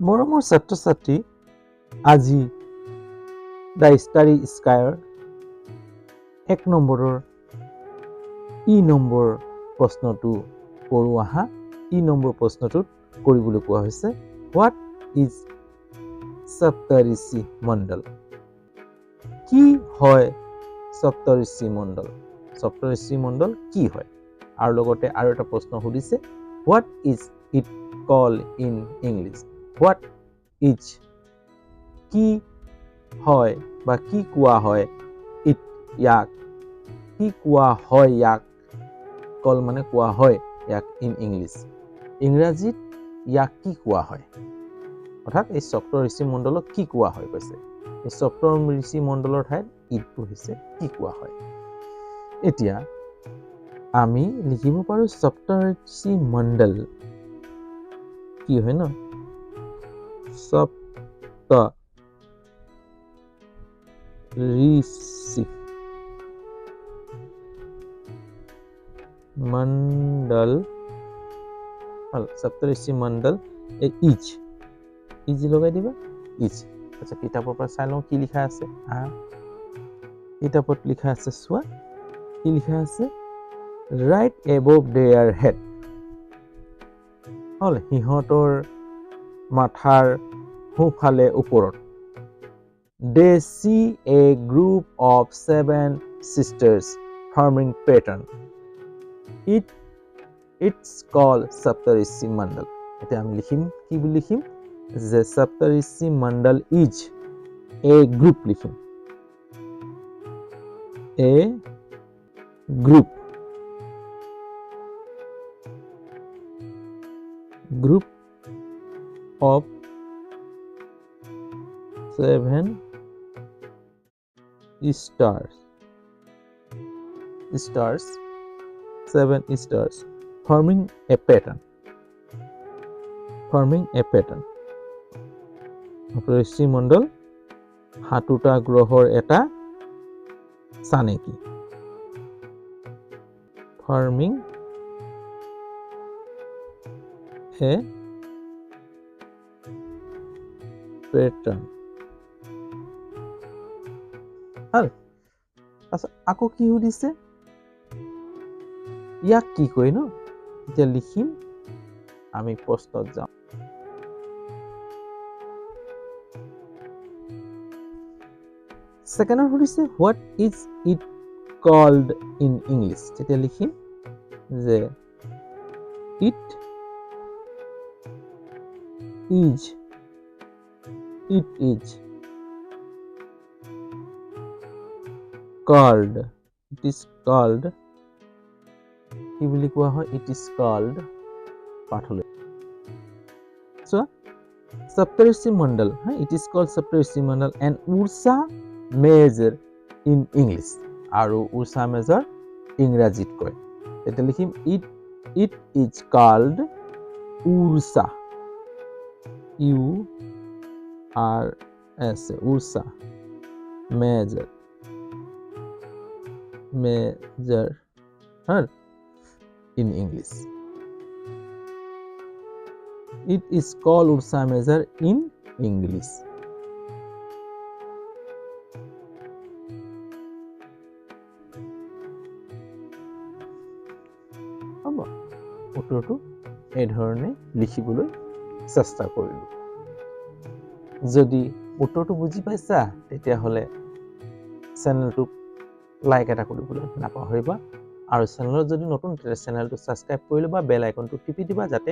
মৰমৰ ছাত্ৰ-ছাত্ৰী আজি দ্য ষ্টাৰী স্কায়াৰ 1 নম্বৰৰ নম্বৰ প্ৰশ্নটো কৰো আহা। নম্বৰ প্ৰশ্নটোত কৰিবলৈ কোৱা হৈছে হোৱাট ইজ সপ্তঋষি মণ্ডল। কি হয় সপ্তঋষি মণ্ডল? সপ্তঋষি মণ্ডল কি হয়? আৰু লগতে আৰু এটা প্ৰশ্ন সুধিছে what is it call in English. What is কি হয় বা কি কোৱা হয় ইট ইয়াক, কি কোৱা হয় ইয়াক, কল মানে কোৱা হয় ইয়াক ইন ইংলিছ, ইংৰাজীত ইয়াক কি কোৱা হয়, অৰ্থাৎ এই সপ্তঋষি মণ্ডলক কি কোৱা হয় কৈছে। এই সপ্তঋষি মণ্ডলৰ ঠাইত ইটটো হৈছে কি কোৱা হয়। এতিয়া আমি লিখিব পাৰো সপ্তঋষি মণ্ডল কি হয় ন, সপ্তঋষি মণ্ডল, সপ্তঋষি মণ্ডল ইজ লগাই দিবা ইজ। আচ্ছা কিতাপৰ পৰা চাই লওঁ কি লিখা আছে। কিতাপত লিখা আছে চোৱা কি লিখা আছে ৰাইট এবভ দেয়াৰ হেড, হল সিহঁতৰ মাথাৰ সোঁফালে ওপৰত। They see a group of 7 sisters forming pattern. It's called Saptarishi Mandal. এতিয়া আমি লিখিম কি বুলি লিখিম যে সপ্তঋষি মণ্ডল ইজ এ গ্ৰুপ লিখিম, a group of 7 stars 7 stars forming a pattern. Saptarishi Mandal 7টা গ্ৰহৰ এটা চানেকি। forming a pattern. আচ্ছা আকৌ কি সুধিছে ইয়াক কি কয় ন, এতিয়া লিখিম আমি প্ৰশ্নত যাম। ছেকেণ্ডত সুধিছে what is it called in English. তেতিয়া লিখিম যে it is called, it is called কি বুলি কোৱা হয়, it is called পাঠলৈ so সপ্তঋষি Mandal, it is called Saptarishi Mandal and ursa major in English, আৰু ursa major ইংৰাজীত কয়। এতিয়া লিখিম it is called ursa, ursa major in English. It is called ursa major in English. উত্তৰটো এই ধৰণে লিখিবলৈ চেষ্টা কৰিলোঁ। যদি উত্তৰটো বুজি পাইছা তেতিয়াহ'লে চেনেলটোক লাইক এটা কৰিবলৈ নাপাহৰিবা, আৰু চেনেলত যদি নতুন চেনেলটো ছাবস্ক্ৰাইব কৰি ল'বা, বেল আইকনটো টিপি দিবা যাতে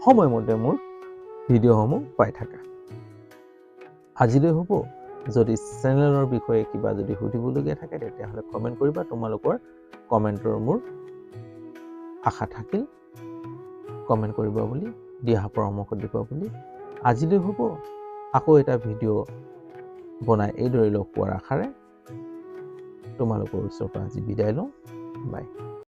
সময়মতে মোৰ ভিডিঅ'সমূহ পাই থাকা। আজিলৈ হ'ব, যদি চেনেলৰ বিষয়ে কিবা যদি সুধিবলগীয়া থাকে তেতিয়াহ'লে কমেণ্ট কৰিবা। তোমালোকৰ কমেণ্টৰ মোৰ আশা থাকিল, কমেণ্ট কৰিবা বুলি, দিয়া পৰামৰ্শ দিবা বুলি। আজিলৈ হ'ব, আকৌ এটা ভিডিঅ' বনাই এইদৰে লগ পোৱাৰ আশাৰে তোমালোকৰ ওচৰৰ পৰা আজি বিদায় লওঁ। বাই।